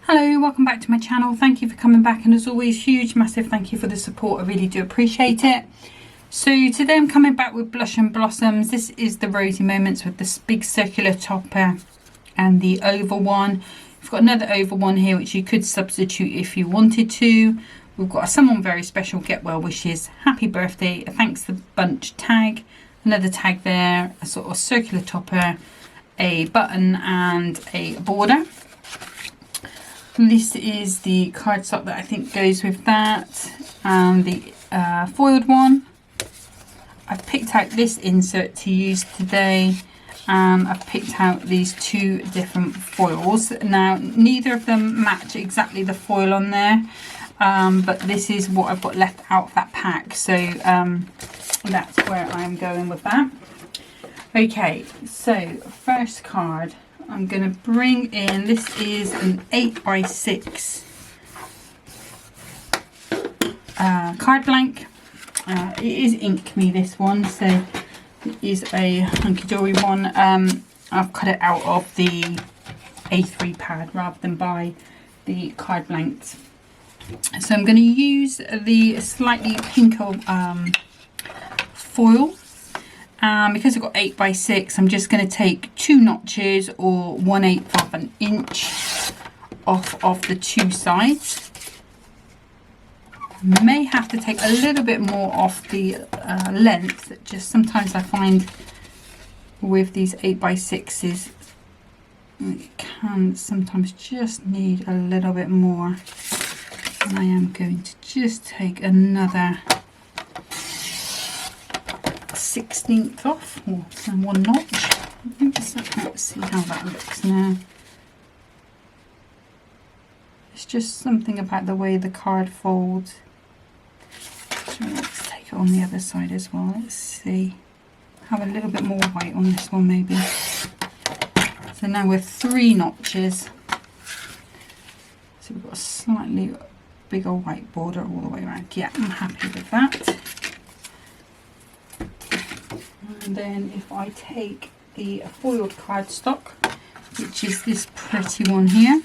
Hello, welcome back to my channel. Thank you for coming back, and as always, huge massive thank you for the support. I really do appreciate it. So today I'm coming back with Blush and Blossoms. This is the Rosy Moments with this big circular topper and the oval one. We've got another oval one here which you could substitute if you wanted to. We've got a someone very special get well wishes, happy birthday, a thanks the bunch tag, another tag there, a sort of circular topper, a button and a border. This is the cardstock that I think goes with that, and the foiled one. I've picked out this insert to use today, and I've picked out these two different foils. Now neither of them match exactly the foil on there, but this is what I've got left out of that pack, so that's where I'm going with that. Okay, so first card I'm going to bring in, this is an 8x6 card blank. It is Ink Me, this one, so it is a Hunkydory one. I've cut it out of the A3 pad rather than buy the card blanks. So I'm going to use the slightly pinker foil. Because I've got 8x6, I'm just going to take 2 notches or 1/8 of an inch off of the two sides. May have to take a little bit more off the length. Just sometimes I find with these 8x6s, it can sometimes just need a little bit more. And I am going to just take another 1/16 off, or 1 notch. Let's see how that looks now. It's just something about the way the card folds. So let's take it on the other side as well. Let's see. Have a little bit more white on this one maybe. So now we're 3 notches. So we've got a slightly bigger white border all the way around. Yeah, I'm happy with that. And then if I take the foiled cardstock, which is this pretty one here,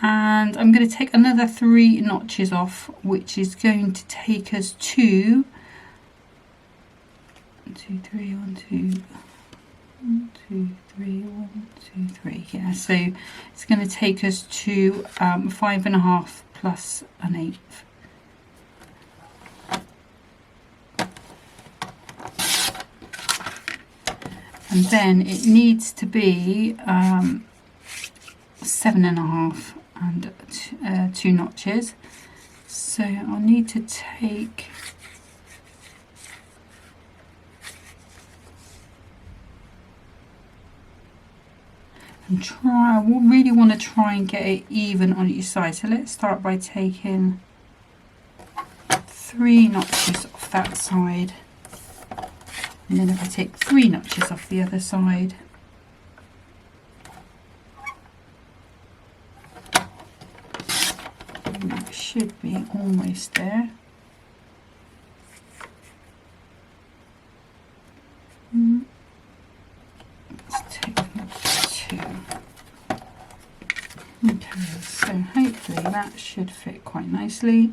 and I'm going to take another 3 notches off, which is going to take us to 1, 2, 3, 1, 2, 1, 2, 3, 1, 2, 3. Yeah, so it's going to take us to 5.5 plus 1/8. And then it needs to be 7.5 and 2 notches. So I'll need to take and try. I really want to try and get it even on each side. So let's start by taking 3 notches off that side. And then if I take 3 notches off the other side, it should be almost there. Let's take 2. Okay, so hopefully that should fit quite nicely.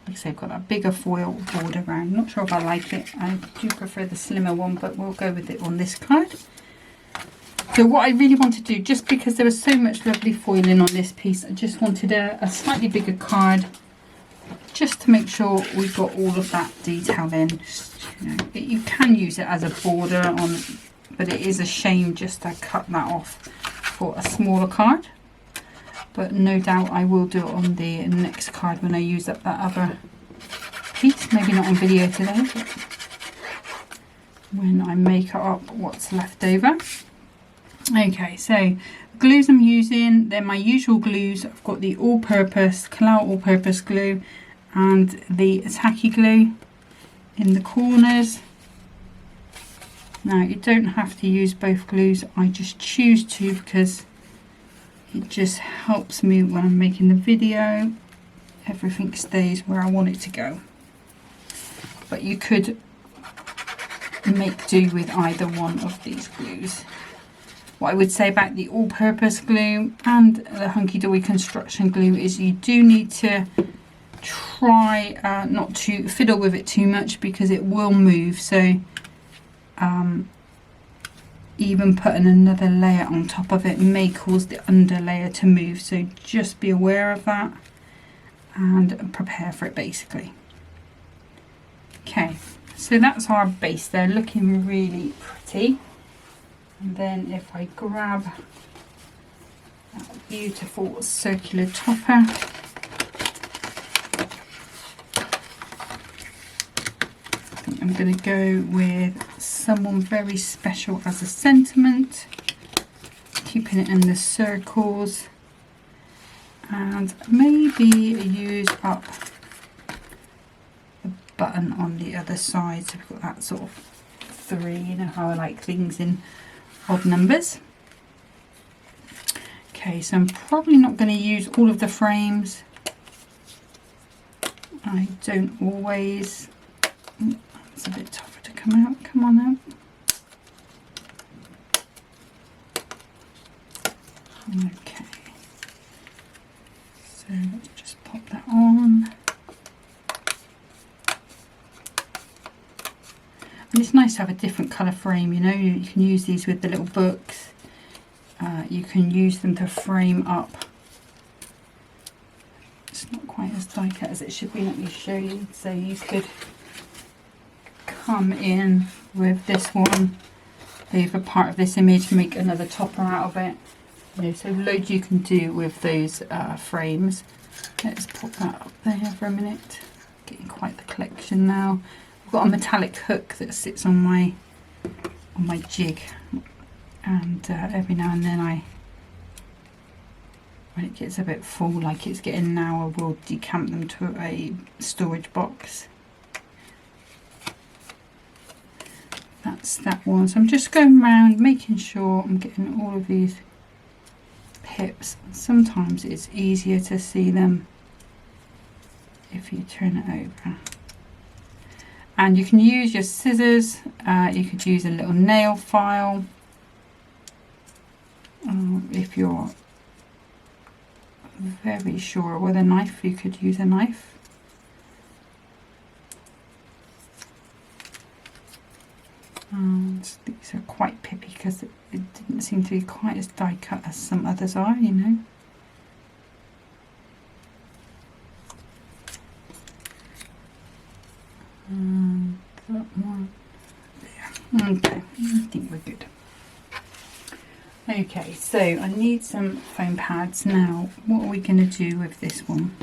Like I say, I've got that bigger foil border around. Not sure if I like it. I do prefer the slimmer one, but we'll go with it on this card. So what I really want to do, just because there was so much lovely foiling on this piece, I just wanted a slightly bigger card, just to make sure we've got all of that detail in. Just, you know, you can use it as a border on, but it is a shame just to cut that off for a smaller card. But no doubt I will do it on the next card when I use up that other piece. Maybe not on video today, but when I make up what's left over. Okay, so glues I'm using, they're my usual glues. I've got the all-purpose, Kalal all-purpose glue and the tacky glue in the corners. Now you don't have to use both glues, I just choose to because it just helps me when I'm making the video. Everything stays where I want it to go. But you could make do with either one of these glues. what I would say about the all-purpose glue and the Hunkydory construction glue is you do need to try not to fiddle with it too much, because it will move. So even putting another layer on top of it may cause the under layer to move, so just be aware of that and prepare for it basically. Okay, so that's our base there, looking really pretty. And then if I grab that beautiful circular topper, I'm going to go with someone very special as a sentiment, keeping it in the circles, and maybe use up the button on the other side, so we've got that sort of 3, you know how I like things in odd numbers. Okay, so I'm probably not going to use all of the frames. I don't always. It's a bit tougher to come out. Come on out. Okay. So let's just pop that on. And it's nice to have a different colour frame, you know. You can use these with the little books. You can use them to frame up. It's not quite as die cut as it should be. Let me show you. So you could come in with this one over part of this image, make another topper out of it. You know, so loads you can do with those frames. Let's pop that up there for a minute. Getting quite the collection now. I've got a metallic hook that sits on my jig, and every now and then when it gets a bit full like it's getting now, I will decamp them to a storage box. That's that one. So I'm just going around making sure I'm getting all of these pips. Sometimes it's easier to see them if you turn it over. And you can use your scissors, you could use a little nail file, if you're very sure. With a knife, you could use a knife. And these are quite pippy because it didn't seem to be quite as die cut as some others are, you know. And that one there. Okay, I think we're good. Okay, so I need some foam pads now. What are we going to do with this one?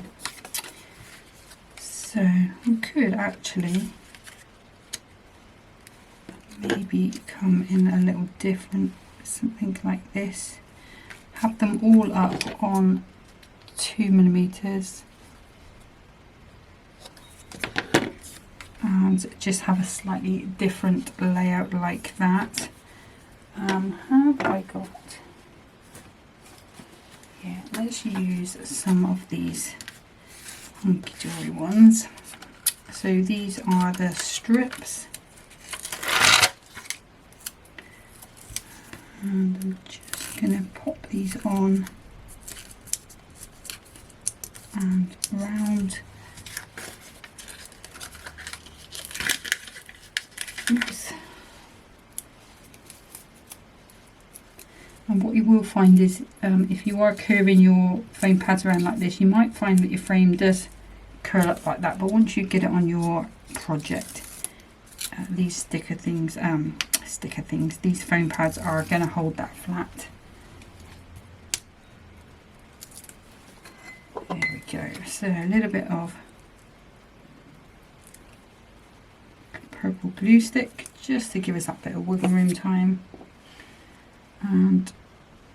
So we could actually maybe come in a little different, something like this. Have them all up on 2mm. And just have a slightly different layout like that. Have I got? Yeah, let's use some of these Hunkydory ones. So these are the strips, and I'm just going to pop these on and round. Oops. And what you will find is if you are curving your foam pads around like this, you might find that your frame does curl up like that, but once you get it on your project, these these foam pads are going to hold that flat. There we go. So a little bit of purple glue stick just to give us that bit of wiggle room time. And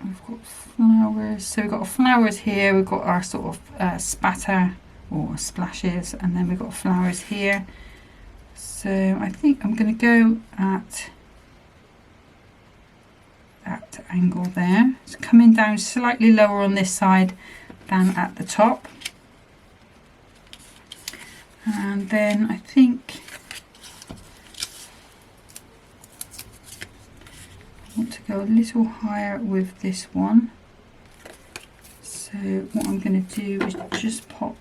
we've got flowers. So we've got flowers here, we've got our sort of spatter or splashes, and then we've got flowers here. So I think I'm going to go at that angle there. It's coming down slightly lower on this side than at the top. And then I think I want to go a little higher with this one. So what I'm going to do is just pop.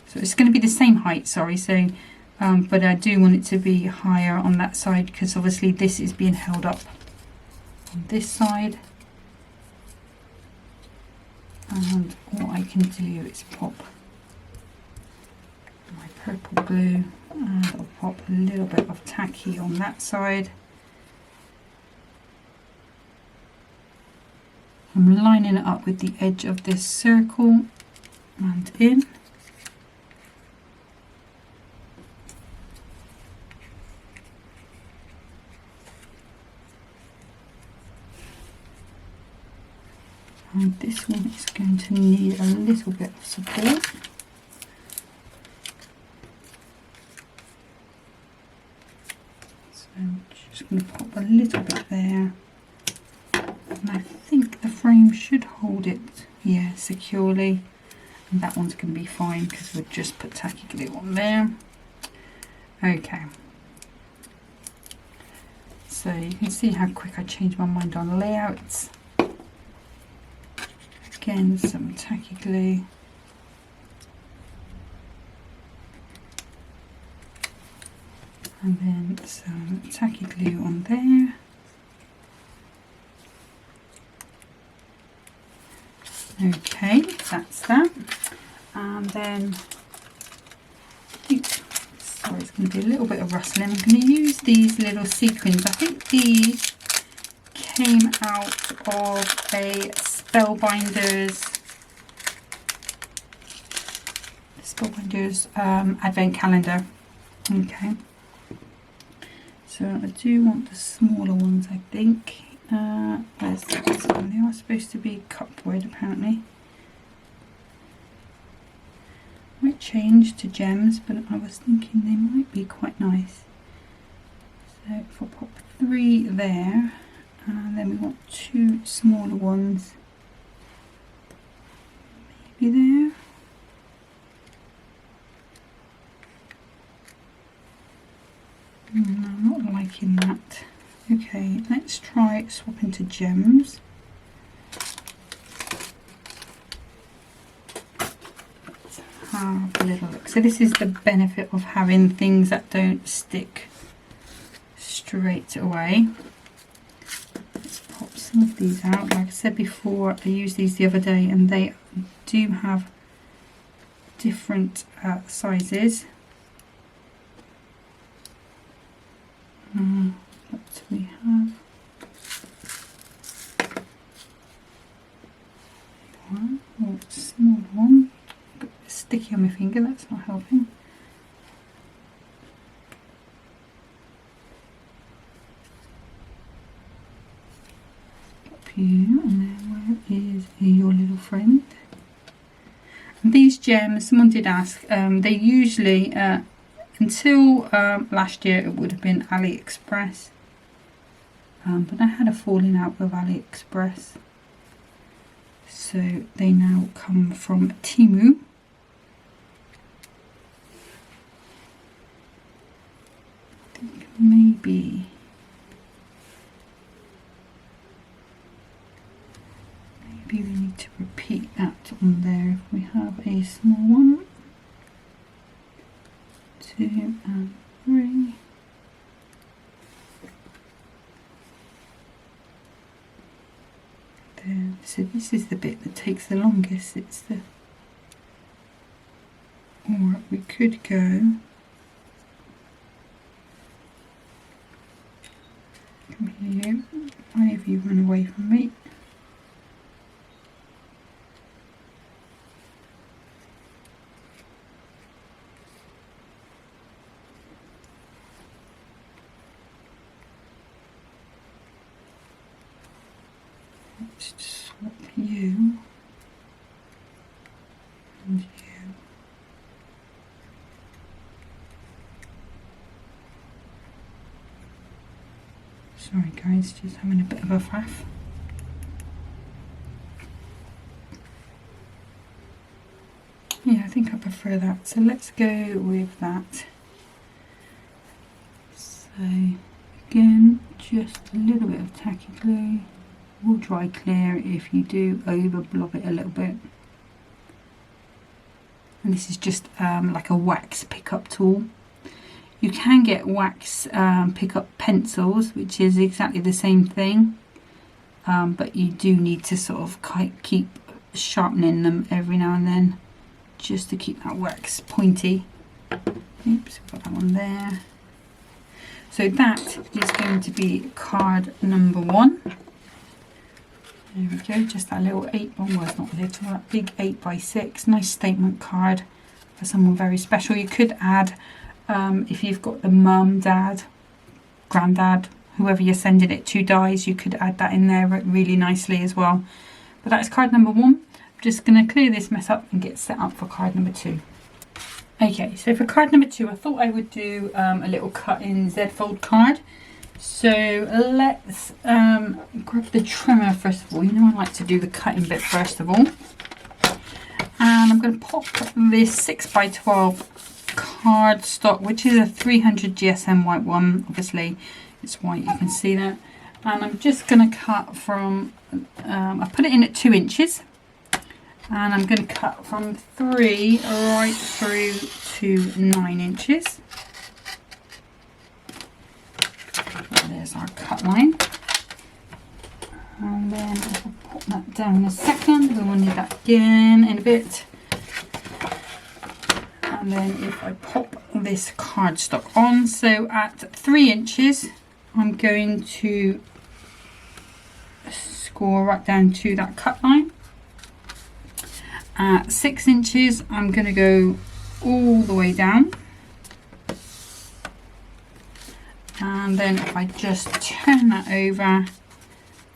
So it's going to be the same height, sorry, so but I do want it to be higher on that side because obviously this is being held up on this side. And what I can do is pop my purple glue and I'll pop a little bit of tacky on that side. I'm lining it up with the edge of this circle and in. And this one is going to need a little bit of support. So I'm just going to pop a little bit there. And I think the frame should hold it, yeah, securely. And that one's going to be fine because we'll just put tacky glue on there. Okay. So you can see how quick I changed my mind on layouts. Again, some tacky glue. And then some tacky glue on there. Okay, that's that. And then, oops, sorry, it's going to be a little bit of rustling. I'm going to use these little sequins. I think these came out of a Spellbinders advent calendar. Okay, so I do want the smaller ones, I think. Where's this one? They are supposed to be cupwood apparently. Might change to gems, but I was thinking they might be quite nice. So if I pop 3 there, and then we want 2 smaller ones maybe there. I'm not liking that. Okay, let's try swapping to gems. Let's have a little look. So this is the benefit of having things that don't stick straight away. Let's pop some of these out. Like I said before, I used these the other day and they do have different sizes. What we have? One, oh, small one. Got a bit sticky on my finger, that's not helping. Up you, and then where is your little friend? And these gems, someone did ask, they usually, until last year it would have been AliExpress. But I had a falling out with AliExpress, so they now come from Temu. I think maybe we need to repeat that on there. If we have a small one, 2 and 3. So this is the bit that takes the longest. It's the, or we could go, come here, why have you run away from me? Let's just swap you and you. Sorry guys, just having a bit of a faff. Yeah, I think I prefer that. So let's go with that. So So again, just a little bit of tacky glue. Will dry clear if you do over blob it a little bit. And this is just like a wax pickup tool. You can get wax pickup pencils, which is exactly the same thing, but you do need to sort of keep sharpening them every now and then, just to keep that wax pointy. Oops, got that one there. So that is going to be card number 1. There we go, just that little 8, oh well, it's not little, that big 8x6, nice statement card for someone very special. You could add, if you've got the mum, dad, granddad, whoever you're sending it to dies, you could add that in there really nicely as well. But that's card number 1. I'm just going to clear this mess up and get set up for card number 2. Okay, so for card number 2, I thought I would do a little cut in Z fold card. So let's grab the trimmer first of all. You know I like to do the cutting bit first of all. And I'm going to pop this 6x12 cardstock, which is a 300 GSM white one. Obviously it's white, you can see that. And I'm just going to cut from, I put it in at 2 inches. And I'm going to cut from 3 right through to 9 inches. There's our cut line, and then I'll pop that down in a second. We will need that again in a bit. And then if I pop this cardstock on, so at 3 inches I'm going to score right down to that cut line. At 6 inches I'm going to go all the way down. And then if I just turn that over,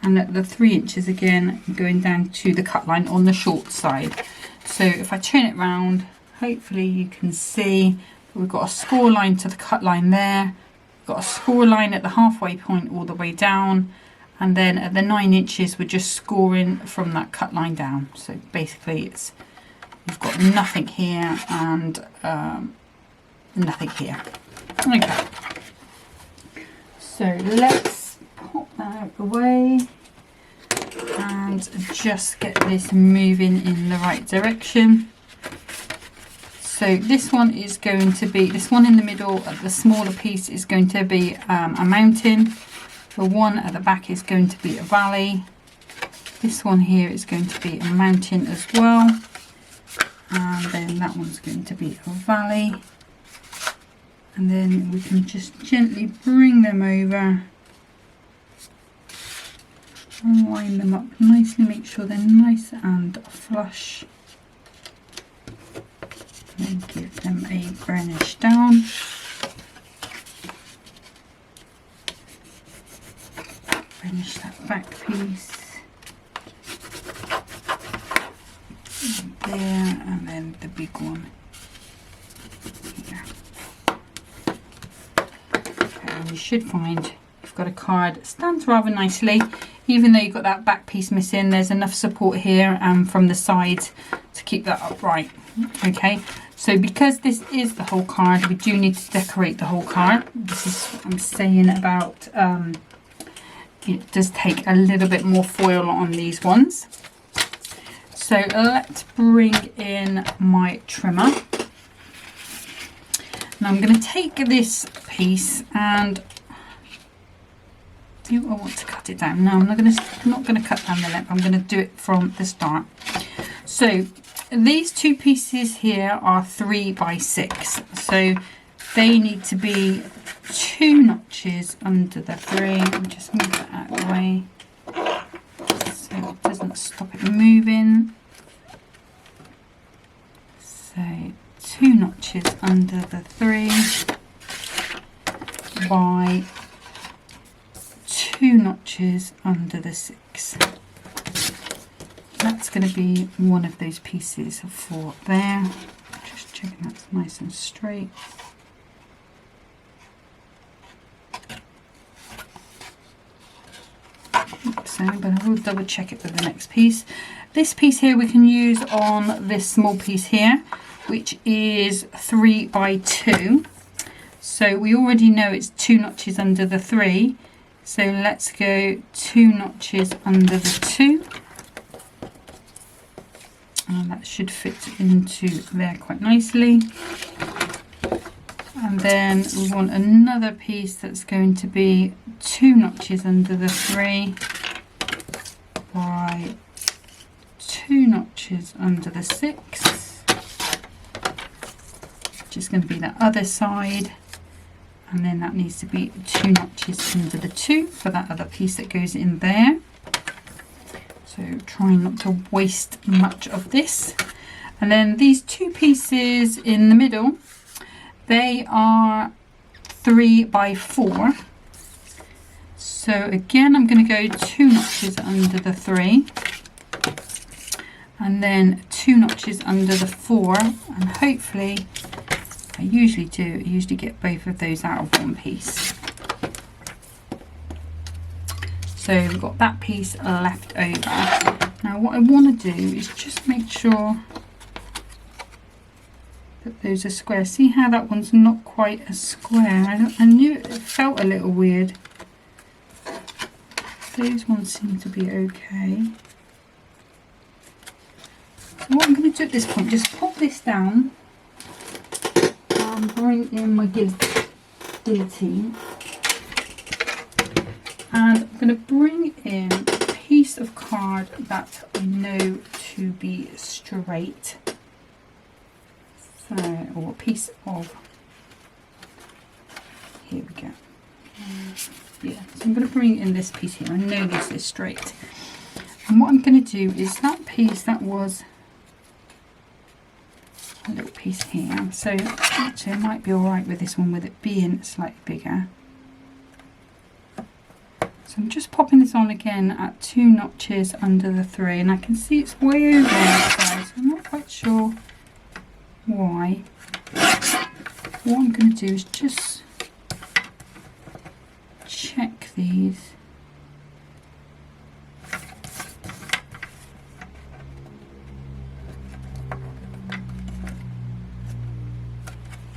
and at the 3 inches again, going down to the cut line on the short side. So if I turn it round, hopefully you can see we've got a score line to the cut line there, we've got a score line at the halfway point all the way down, and then at the 9 inches we're just scoring from that cut line down. So basically it's, you've got nothing here and nothing here. Okay. So let's pop that out of the way and just get this moving in the right direction. So this one is going to be, this one in the middle, the smaller piece is going to be a mountain. The one at the back is going to be a valley. This one here is going to be a mountain as well. And then that one's going to be a valley. And then we can just gently bring them over and line them up nicely, make sure they're nice and flush. And then give them a burnish down. Burnish that back piece. There, and then the big one here. You should find you've got a card that stands rather nicely, even though you've got that back piece missing. There's enough support here and from the sides to keep that upright. Okay, so because this is the whole card, we do need to decorate the whole card. This is what I'm saying about it does take a little bit more foil on these ones. So let's bring in my trimmer. Now I'm going to take this piece and do I want to cut it down? No, I'm not going to cut down the length. I'm going to do it from the start. So these two pieces here are 3x6. So they need to be 2 notches under the 3. Let me just move that out of the way so it doesn't stop it moving. So 2 notches under the 3 by 2 notches under the 6. That's going to be one of those pieces for there. Just checking that's nice and straight. So, but I will double check it with the next piece. This piece here we can use on this small piece here, which is 3x2. So So we already know it's 2 notches under the 3. So let's go 2 notches under the 2. And that should fit into there quite nicely. And then we want another piece that's going to be 2 notches under the 3 by 2 notches under the 6. Just going to be the other side. And then that needs to be 2 notches under the 2 for that other piece that goes in there. So trying not to waste much of this. And then these 2 pieces in the middle, they are 3 by 4. So again, I'm going to go 2 notches under the 3. And then 2 notches under the 4. And hopefully, I usually get both of those out of one piece. So we've got that piece left over. Now what I want to do is just make sure that those are square. See how that one's not quite a square? I knew it felt a little weird. Those ones seem to be okay. So what I'm going to do at this point, just pop this down and bring in my guillotine. And I'm going to bring in a piece of card that I know to be straight. So, or a piece of, here we go. Yeah, so I'm going to bring in this piece here. I know this is straight. And what I'm going to do is that piece that was a little piece here. So actually I might be alright with this one with it being slightly bigger. So I'm just popping this on again at 2 notches under the 3, and I can see it's way over on the side, so I'm not quite sure why. What I'm going to do is just check these.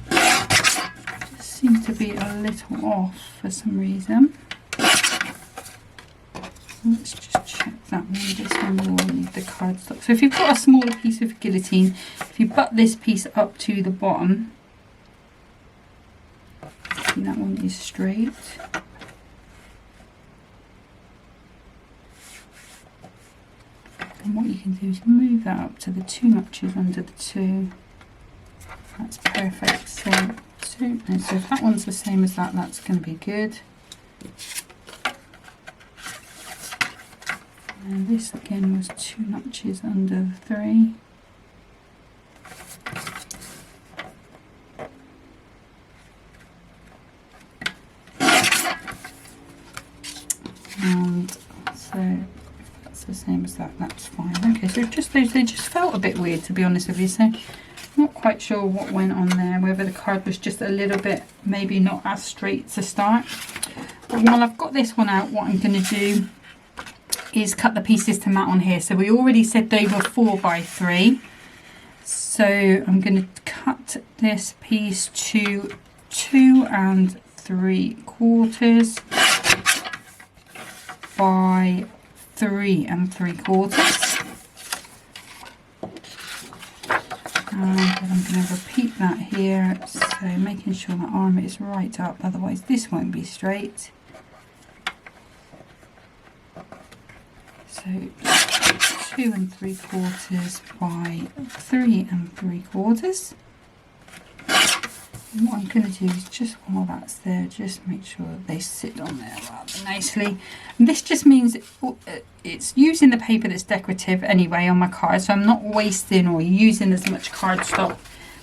Just seems to be a little off for some reason. Let's just check that one. This one will need the cardstock. So if you've got a smaller piece of guillotine, if you butt this piece up to the bottom, see that one is straight. And what you can do is move that up to the 2 notches under the 2. That's perfect. So if that one's the same as that, that's going to be good. And this again was 2 notches under the 3. And so if that's the same as that, that's fine. Okay, so just those, they just felt a bit weird, to be honest with you. So not quite sure what went on there, whether the card was just a little bit maybe not as straight to start. But while I've got this one out, what I'm going to do is cut the pieces to mat on here. So we already said they were 4 by 3. So I'm going to cut this piece to 2 3/4 by 3 3/4. And then I'm going to repeat that here, so making sure the arm is right up, otherwise this won't be straight. So 2 3/4 by 3 3/4. And what I'm going to do is just while that's there, just make sure that they sit on there rather nicely. And this just means it's using the paper that's decorative anyway on my card, so I'm not wasting or using as much cardstock.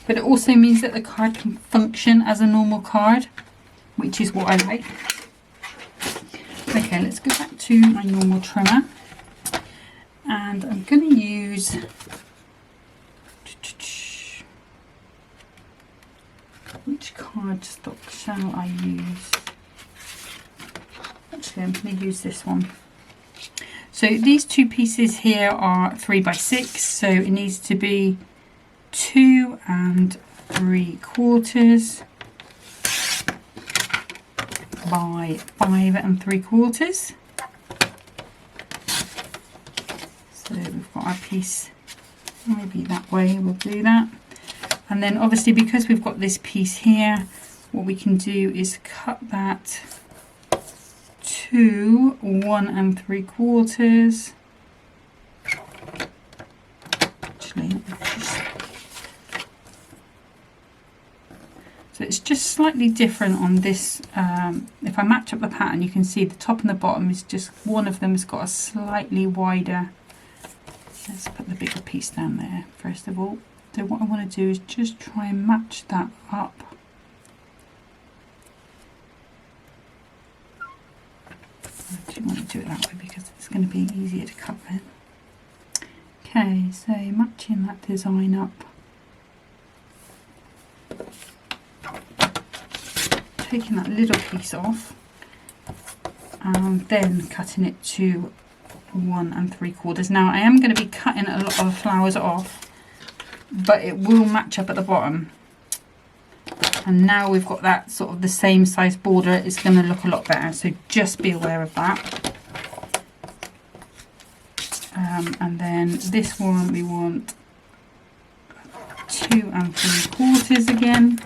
But it also means that the card can function as a normal card, which is what I like. Okay, let's go back to my normal trimmer. And I'm going to use which cardstock shall I use? Actually, I'm going to use this one. So these 2 pieces here are 3 by 6, so it needs to be 2 3/4 by 5 3/4. So we've got our piece maybe that way, we'll do that. And then obviously because we've got this piece here, what we can do is cut that to 1 3/4. Actually, so it's just slightly different on this. If I match up the pattern, you can see the top and the bottom is just, one of them has got a slightly wider. Let's put the bigger piece down there first of all. So what I want to do is just try and match that up. I actually want to do it that way because it's going to be easier to cut then. Okay, so matching that design up. Taking that little piece off and then cutting it to 1 3/4. Now I am going to be cutting a lot of flowers off, but it will match up at the bottom. And now we've got that sort of the same size border, it's going to look a lot better, so just be aware of that. And then this one we want 2 3/4 again.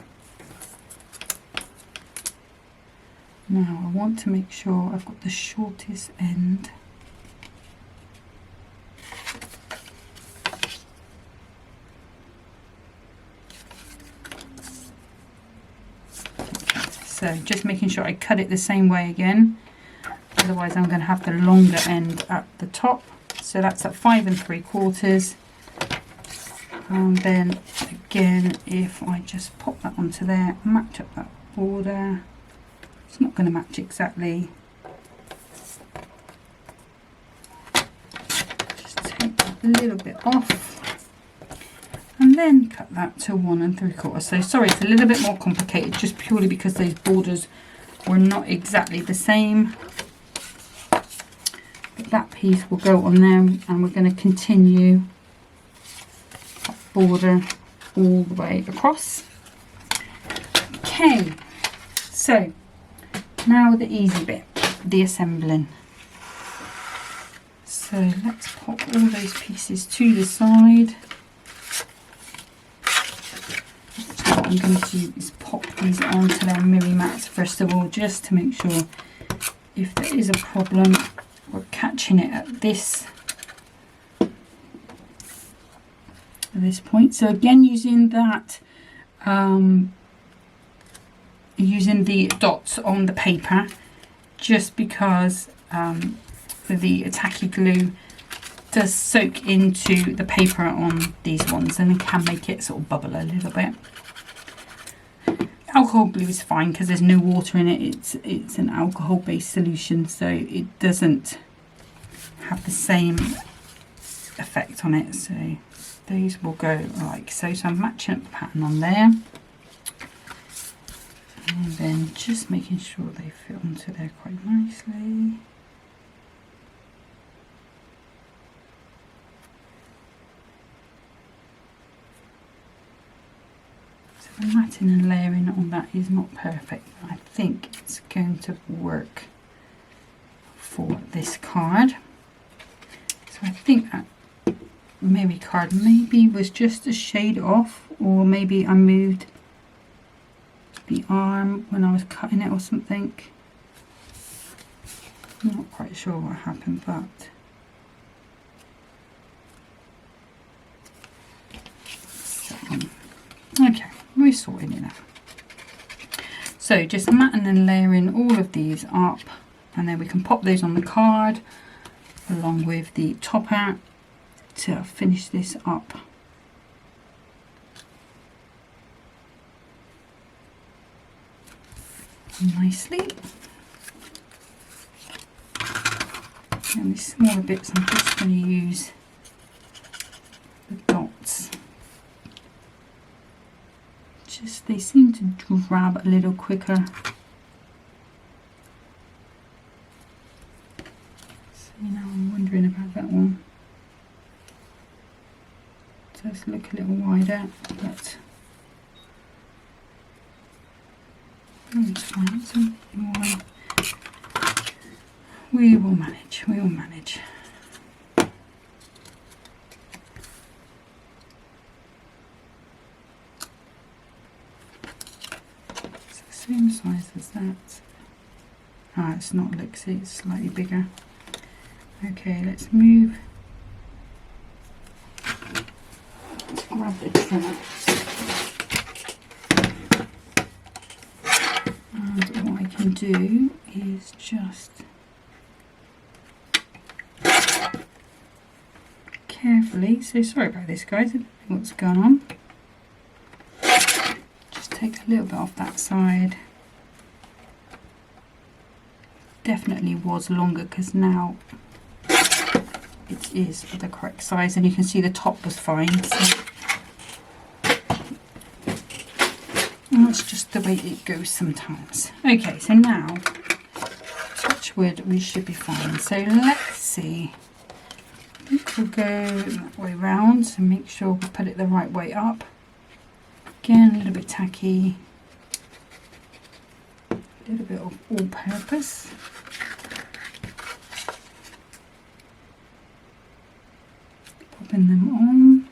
Now I want to make sure I've got the shortest end. So just making sure I cut it the same way again, otherwise I'm going to have the longer end at the top. So that's at 5 3/4. And then again, if I just pop that onto there, match up that border. It's not going to match exactly. Just take that a little bit off. And then cut that to 1 3/4. So sorry, it's a little bit more complicated just purely because those borders were not exactly the same. But that piece will go on there, and we're going to continue that border all the way across. Okay, so now the easy bit, the assembling. So let's pop all those pieces to the side. What I'm going to do is pop these onto their mirror mats first of all, just to make sure if there is a problem, we're catching it at this point. So again, using that, using the dots on the paper, just because the tacky glue does soak into the paper on these ones, and it can make it sort of bubble a little bit. Alcohol glue is fine because there's no water in it. It's an alcohol based solution, so it doesn't have the same effect on it. So these will go like so. So I'm matching up the pattern on there, and then just making sure they fit onto there quite nicely. The matting and layering on that is not perfect. I think it's going to work for this card. So I think that maybe card maybe was just a shade off, or maybe I moved the arm when I was cutting it or something. I'm not quite sure what happened, but okay. We're sorting enough. So just matting and layering all of these up, and then we can pop those on the card along with the topper to finish this up. Nicely. And these smaller bits I'm just going to use the dots. Just they seem to grab a little quicker. So now I'm wondering about that one. It does look a little wider, but it's fine. So We will manage, we will manage. It's the same size as that. Ah, it's not, look, see, it's slightly bigger. Okay, let's move. Let's grab the trimmer. And what I can do is just carefully, so sorry about this guys, I don't know what's going on. Just take a little bit off that side. Definitely was longer because now it is the correct size, and you can see the top was fine. So that's just the way it goes sometimes. Okay, so now, touch wood, we should be fine. So let's see. I think we'll go that way round, so make sure we put it the right way up. Again, a little bit tacky. A little bit of all-purpose. Popping them on.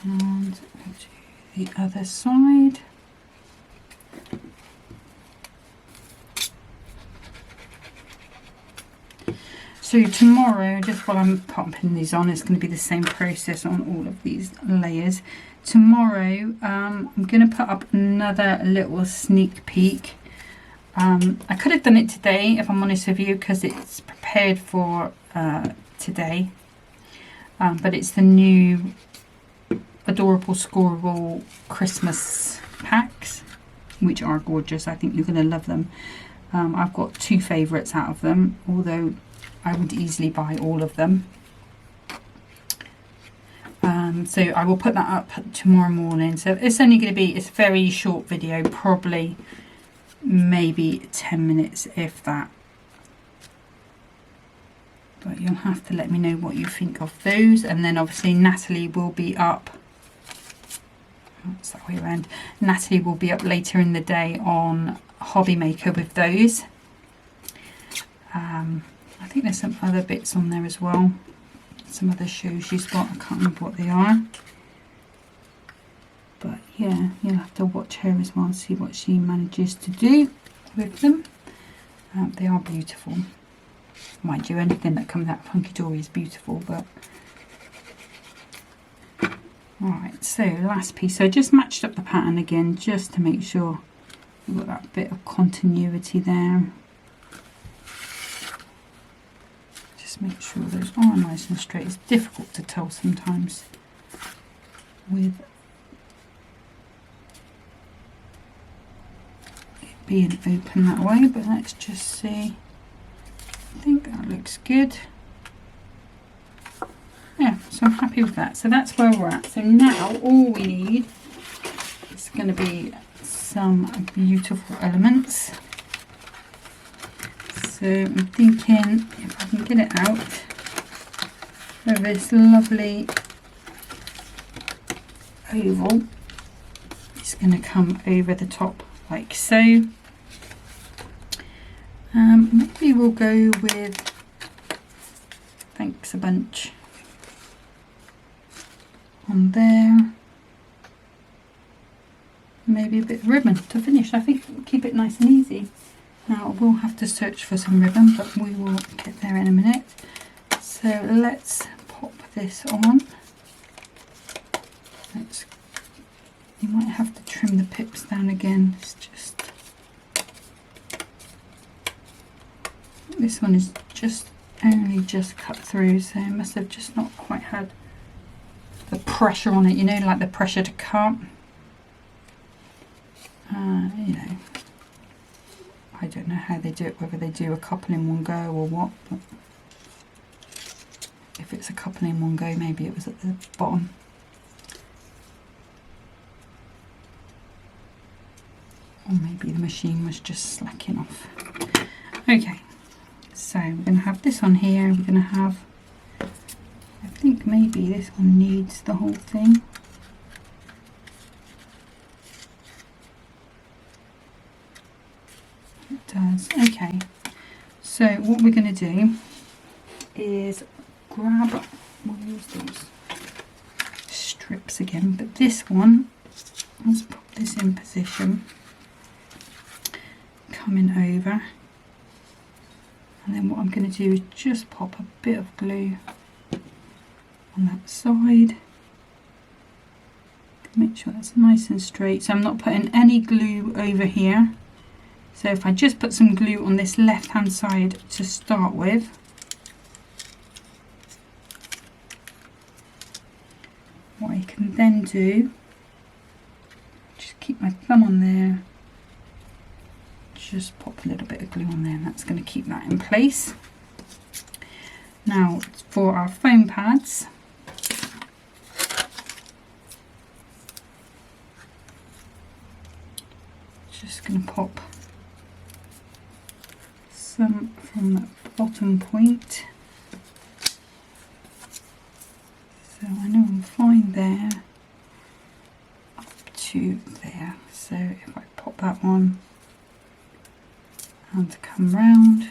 And do the other side. So tomorrow, just while I'm popping these on, it's going to be the same process on all of these layers. Tomorrow, I'm going to put up another little sneak peek. I could have done it today, if I'm honest with you, because it's prepared for today. But it's the new Adorable Scoreable Christmas packs, which are gorgeous. I think you're going to love them. I've got two favourites out of them, although I would easily buy all of them. So I will put that up tomorrow morning. So it's only going to be, it's a very short video, probably maybe 10 minutes if that. But you'll have to let me know what you think of those. And then obviously Natalie will be up. That's that way around. Natalie will be up later in the day on Hobby Maker with those. I think there's some other bits on there as well. Some other shows she's got. I can't remember what they are. But yeah, you'll have to watch her as well and see what she manages to do with them. They are beautiful. Mind you, anything that comes out of Hunkydory is beautiful, but alright, so last piece. So I just matched up the pattern again just to make sure we've got that bit of continuity there. Just make sure those are nice and straight. It's difficult to tell sometimes with it being open that way, but let's just see. I think that looks good. Yeah, so I'm happy with that. So that's where we're at. So now all we need is going to be some beautiful elements. So I'm thinking if I can get it out of this lovely oval, it's going to come over the top like so. Maybe we'll go with thanks a bunch on there. Maybe a bit of ribbon to finish. I think we'll keep it nice and easy. Now we'll have to search for some ribbon, but we will get there in a minute. So let's pop this on. You might have to trim the pips down again. It's just, this one is just only just cut through, so it must have just not quite had the pressure on it, you know, like the pressure to cut. You know, I don't know how they do it, whether they do a couple in one go or what, but if it's a couple in one go, maybe it was at the bottom. Or maybe the machine was just slacking off. Okay, so we're going to have this on here, we're going to have, I think maybe this one needs the whole thing. It does. has. Okay, so what we're going to do is grab, we'll use those strips again, but this one, let's put this in position, coming over, and then what I'm going to do is just pop a bit of glue on that side. Make sure that's nice and straight. So I'm not putting any glue over here. So if I just put some glue on this left hand side to start with, what I can then do, just keep my thumb on there, just pop a little bit of glue on there, and that's going to keep that in place. Now for our foam pads, just going to pop some from that bottom point, so I know I'm fine there up to there. So if I pop that one and come round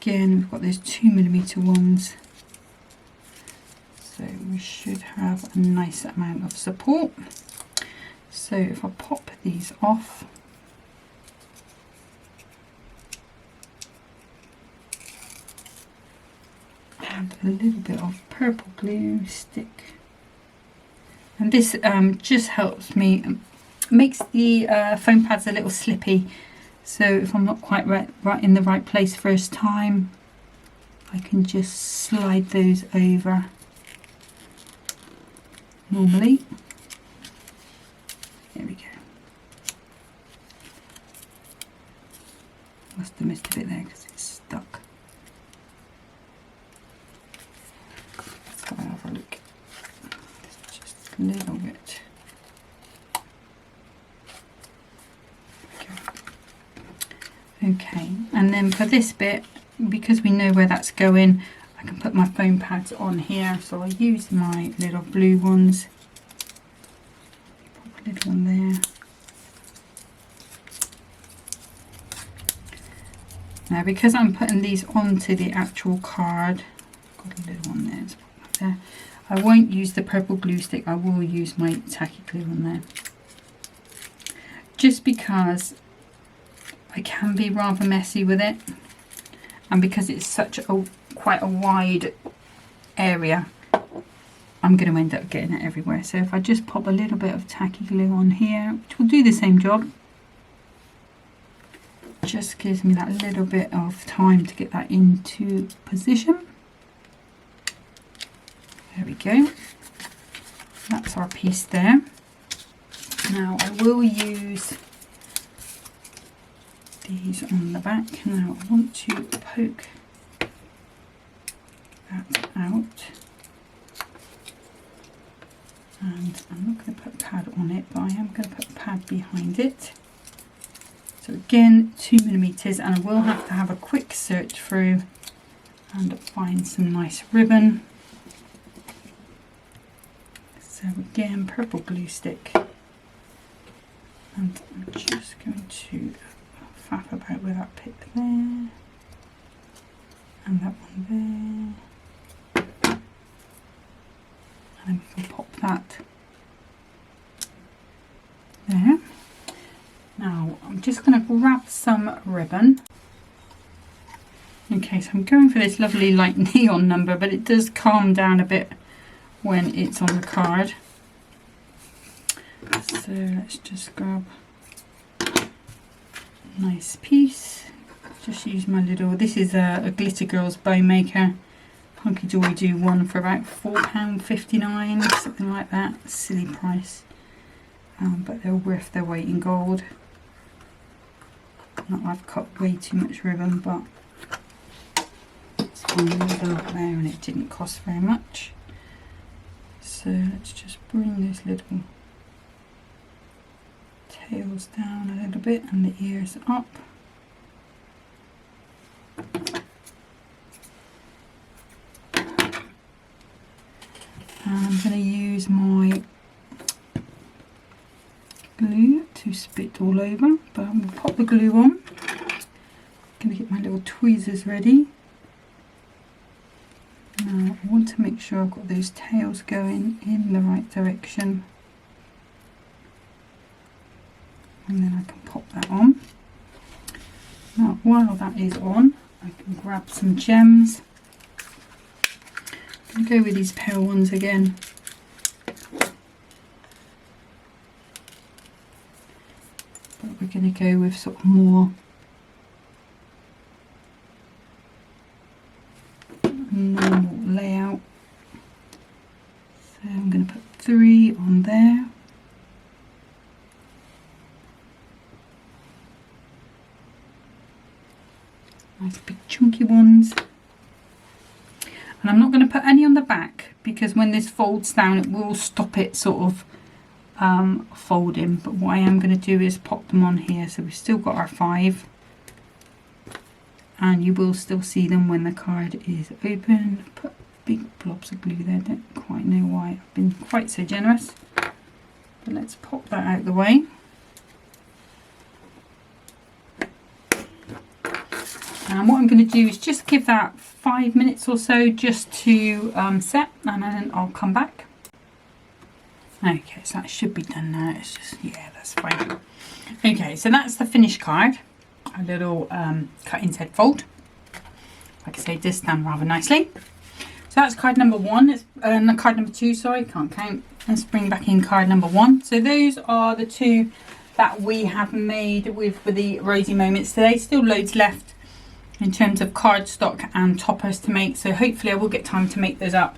again, we've got those 2mm ones, so we should have a nice amount of support. So if I pop these off, add a little bit of purple glue stick, and this just helps me, makes the foam pads a little slippy, so if I'm not quite right in the right place first time, I can just slide those over normally. There we go. Must have missed a bit there because it's stuck. Let's go and have a look. Just a little bit. Okay, and then for this bit, because we know where that's going, I can put my foam pads on here. So I'll use my little blue ones. Pop a little one there. Now because I'm putting these onto the actual card, got a little one there, let's put that there. I won't use the purple glue stick, I will use my tacky glue on there. Just because I can be rather messy with it, and because it's such a quite a wide area, I'm going to end up getting it everywhere. So if I just pop a little bit of tacky glue on here, which will do the same job, just gives me that little bit of time to get that into position. There we go. That's our piece there. Now I will use these on the back. Now I want to poke that out, and I'm not going to put a pad on it, but I am going to put a pad behind it. So again, 2mm, and I will have to have a quick search through and find some nice ribbon. So again, purple glue stick, and I'm just going to faff about with that pip there, and that one there, and then we can pop that there. Now I'm just going to grab some ribbon. Okay, so I'm going for this lovely light neon number, but it does calm down a bit when it's on the card. So let's just grab a nice piece. Just use my little, this is a Glitter Girls bow maker. Hunkydory do one for about £4.59, something like that. Silly price, but they're worth their weight in gold. Not I've cut way too much ribbon, but it's fine. There's a lot there and it didn't cost very much. So let's just bring those little tails down a little bit and the ears up. And I'm going to use my glue to spit all over, but I'm going to pop the glue on. Gonna get my little tweezers ready. Now I want to make sure I've got those tails going in the right direction, and then I can pop that on. Now while that is on, I can grab some gems. I'm going to go with these pale ones again. But we're going to go with sort of more normal layout. So I'm going to put 3 on there. Nice big chunky ones. And I'm not going to put any on the back because when this folds down it will stop it sort of folding. But what I am going to do is pop them on here, so we've still got our 5. And you will still see them when the card is open. Put big blobs of glue there, don't quite know why I've been quite so generous. But let's pop that out of the way. And what I'm going to do is just give that 5 minutes or so just to set, and then I'll come back. Okay, so that should be done now. It's just, yeah, that's fine. Okay, so that's the finished card. A little cut inside fold. Like I say, it does stand rather nicely. So that's card number 1. It's card number 2, sorry, can't count. Let's bring back in card number 1. So those are the 2 that we have made with the Rosy moments today. Still loads left in terms of cardstock and toppers to make, so hopefully I will get time to make those up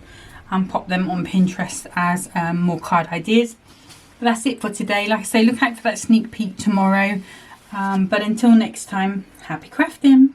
and pop them on Pinterest as more card ideas. But that's it for today. Like I say, look out for that sneak peek tomorrow, but until next time, happy crafting.